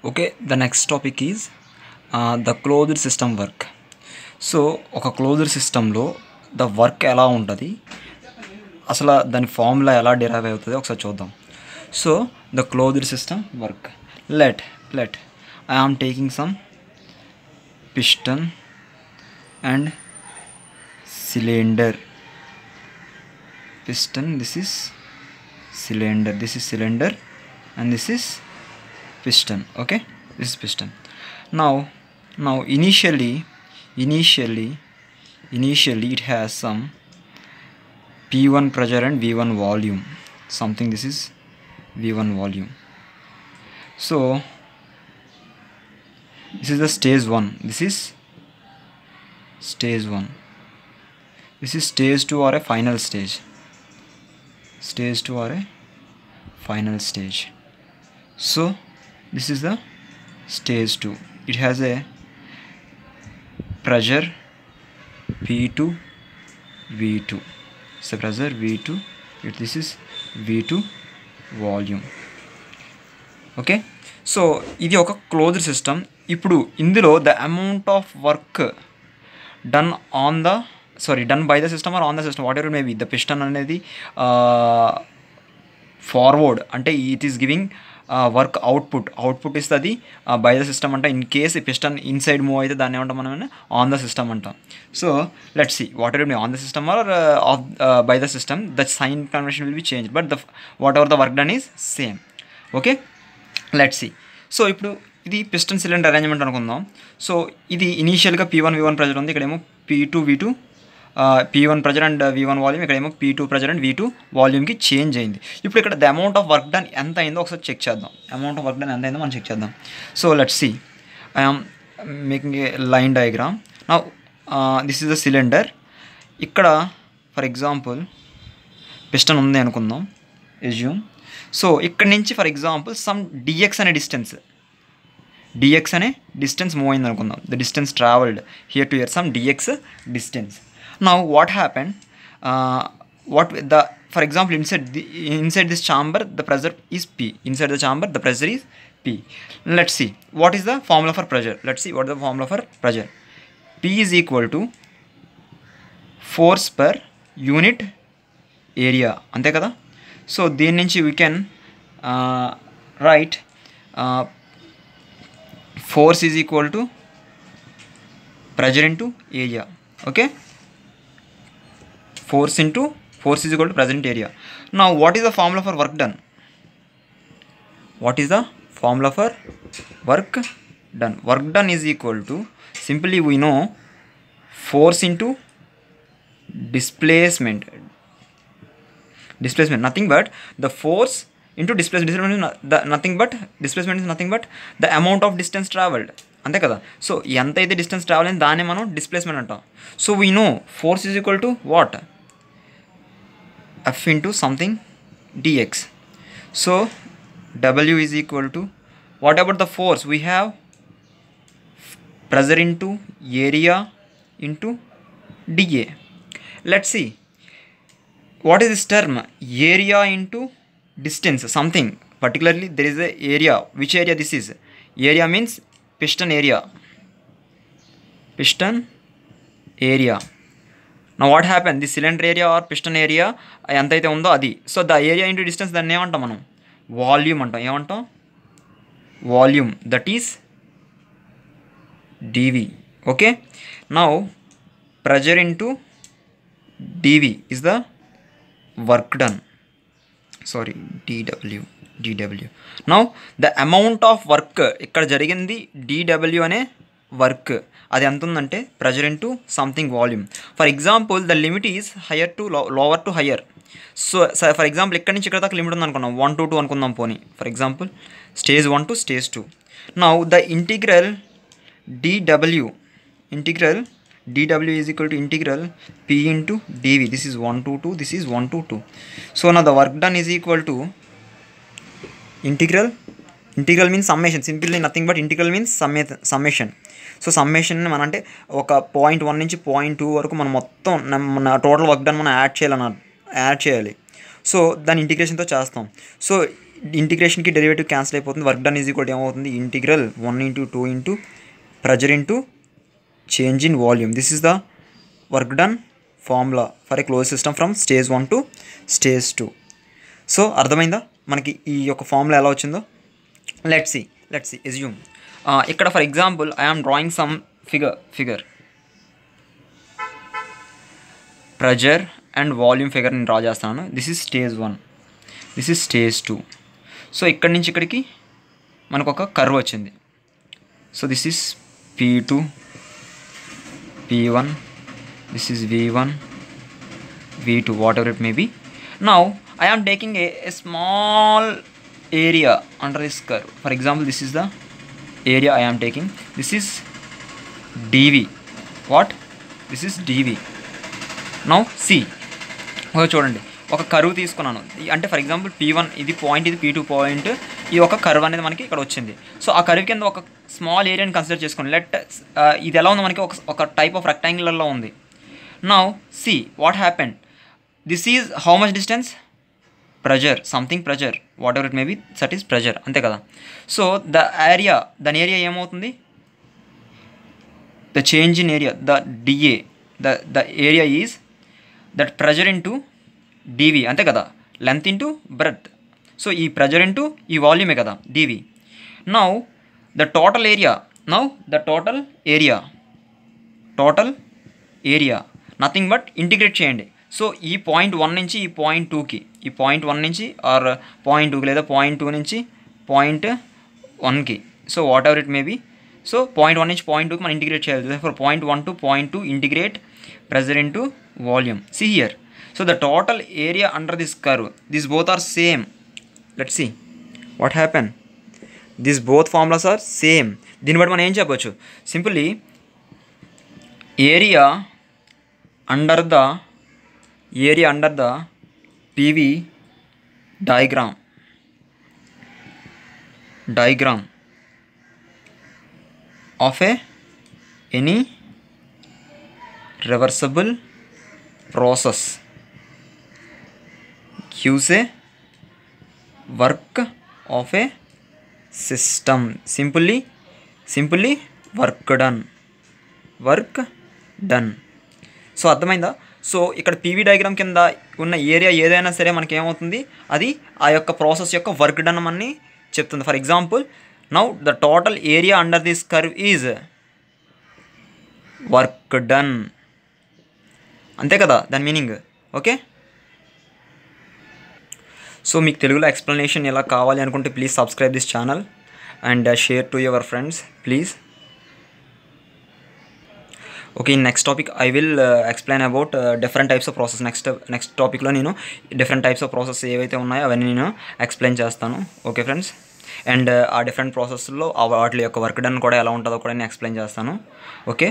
Okay, the next topic is the closed system work. So ఒక closed సిస్టంలో the work ఎలా ఉంటుంది, అసలు దాని ఫార్ములా ఎలా డిరైవ్ అవుతుంది ఒకసారి చూద్దాం. So the closed system work, let I am taking some piston and cylinder. Piston, this is cylinder, and this is piston. Okay, this is piston. Now initially it has some P1 pressure and V1 volume, something. This is V1 volume. So this is the stage 1, this is stage 1, this is stage 2 or a final stage, stage 2 or a final stage. So this is the stage 2. It has a pressure P2 V2, so pressure V2, this is V2 volume. Okay, so ఇది ఒక closed system. ఇప్పుడు ఇందులో the amount of work done by the system or on the system, whatever may be. The piston అనేది forward అంటే it is giving work output ఇస్తుంది by the system అంట. In case ఈ piston inside move అయితే దాన్ని ఏమంటాం మనం, on the system అంటాం. So let's see whatever may on the system or of by the system, the sign convention will be change, but the whatever the work done is same. Okay, let's see. So ఇప్పుడు ఇది piston cylinder arrangement అనుకుందాం. సో ఇది ఇనీషియల్గా P1 V1 pressure ఉంది, ఇక్కడేమో P2 V2, P1 pressure and V1 volume, ఇక్కడేమో P2 pressure and V2 వాల్యూమ్కి change అయింది. ఇప్పుడు ఇక్కడ the amount of work done ఎంత అయిందో ఒకసారి చెక్ చేద్దాం. అమౌంట్ ఆఫ్ వర్క్ డన్ ఎంత అయిందో మనం చెక్ చేద్దాం. So let's see, I am making a line diagram. Now this is the cylinder. ఇక్కడ ఫర్ ఎగ్జాంపుల్ పిస్టన్ ఉంది అనుకుందాం, ఎజ్యూమ్. సో ఇక్కడ నుంచి ఫర్ ఎగ్జాంపుల్ సమ్ dx అనే డిస్టెన్స్ మూవ్ అయింది అనుకుందాం. The distance travelled here to here, some dx distance. Now what happen, for example inside this chamber the pressure is P. Inside the chamber the pressure is P. Let's see what is the formula for pressure. P is equal to force per unit area, అంతే కదా. So దీని నుంచి we can write force is equal to pressure into area. Okay, force is equal to pressure into area. Now what is the formula for work done? Work done is equal to, simply we know, force into displacement, nothing but the force into displacement is nothing but the amount of distance traveled, అంతే కదా. So ఎంత అయితే distance travel అయింది దాన్ని మనం displacement అంటాం. So we know force is equal to what, F into something dx. So W is equal to what about the force, we have pressure into area into dA. Let's see what is this term, area into distance, something. Particularly there is a area. Which area this is? Area means piston area. Now what happened, the cylinder area or piston area ఎంత అయితే ఉందో అది. So the area into distance దాన్ని ఏమంటాం మనం, volume అంటాం. ఏమంటాం, volume, that is dV. Okay, now pressure into dV is the work done, sorry dW. Now the amount of work ఇక్కడ జరిగింది dW అనే వర్క్, అది ఎంత ఉందంటే pressure into something volume. For example the limit is higher to lower to higher. So for example ఇక్కడ నుంచి ఇక్కడ దాకా లిమిట్ ఉంది అనుకున్నాం, 1 to 2 అనుకుందాం పోనీ. For example stage 1 to stage 2. Now the integral dW is equal to integral P into dV. This is 1 to 2, this is 1 to 2. So now the work done is equal to integral means summation, simply nothing but integral means summation. So summation మన అంటే ఒక point 1 నుంచి point 2 వరకు మనం మొత్తం మన total work done మనం add చేయాలి. సో దాని ఇంటిగ్రేషన్తో చేస్తాం. సో ఇంటిగ్రేషన్కి డెరివేటివ్ క్యాన్సిల్ అయిపోతుంది. వర్క్ డన్ ఈజ్ ఈక్వల్ ఏమవుతుంది, integral 1 × 2 × pressure into change in volume. This is the work done formula for a close system from stage 1 to stage 2. So అర్థమైందా మనకి ఈ యొక్క ఫార్ములా ఎలా వచ్చిందో? లెట్స్ సి అస్యూమ్ ఇక్కడ for example I am drawing some figure pressure and volume figure నేను draw చేస్తాను. This is stage 1, this is stage 2. So ఇక్కడి నుంచి ఇక్కడికి మనకు ఒక కర్వ్ వచ్చింది. So this is P2, P1, this is V1, V2, whatever it may be. Now I am taking a small area under this curve. For example, this is the area I am taking. This is dV. What? This is dV. Now see, చూడండి ఒక curve తీసుకున్నాను అంటే for example P1 ఇది point, ఇది P2 point, ఈ ఒక curve అనేది మనకి ఇక్కడ వచ్చింది. సో ఆ కర్వ్ కింద ఒక స్మాల్ ఏరియాని కన్సిడర్ చేసుకోండి. ఇది ఎలా ఉంది మనకి ఒక టైప్ ఆఫ్ రెక్టాంగులర్లో ఉంది. Now see what happened, this is how much distance, pressure, something pressure, whatever it may be, that is pressure, అంతే కదా. సో దాని ఏరియా ఏమవుతుంది, the change in area, the d A, the area is that pressure into dV, అంతే కదా, length into breadth. So ఈ pressure into ఈ వాల్యూమే కదా dV. Now the total area nothing but integrate చేయండి. సో ఈ పాయింట్ 1 నుంచి ఈ పాయింట్ 2కి, ఈ పాయింట్ 1 నుంచి ఆర్ పాయింట్ 2కి లేదా పాయింట్ 2 నుంచి పాయింట్ 1కి, so what ever it may B. So point 1 నుంచి పాయింట్ 2కి మనం ఇంటిగ్రేట్ చేయాలి. For point 1 to point 2 integrate pressure into volume. See here. So the total area under this curve, these both are same. Let's see what happened. These both formulas are same. దీన్ని బట్టి మనం ఏం చెప్పొచ్చు, simply area under the PV diagram of any reversible process gives a work of a system. Simply work done. So అర్థమైందా? So ఇక్కడ PV diagram కింద ఉన్న area ఏదైనా సరే మనకి ఏమవుతుంది, అది ఆ యొక్క ప్రాసెస్ యొక్క వర్క్ డన్ అని చెప్తుంది. For example now the total area under this curve is work done, అంతే కదా దాని మీనింగ్. ఓకే, సో మీకు తెలుగులో ఎక్స్ప్లెనేషన్ ఎలా కావాలి అనుకుంటే please subscribe this channel and share to your friends please. Okay, in next topic I will explain about different types of process. Next టాపిక్లో నేను డిఫరెంట్ టైప్స్ ఆఫ్ ప్రాసెస్ ఏవైతే ఉన్నాయో అవన్నీ నేను ఎక్స్ప్లెయిన్ చేస్తాను. ఓకే ఫ్రెండ్స్, అండ్ ఆ different ప్రాసెస్లో వాటి యొక్క వర్క్ డన్ కూడా ఎలా ఉంటుందో కూడా నేను ఎక్స్ప్లెయిన్ చేస్తాను. ఓకే.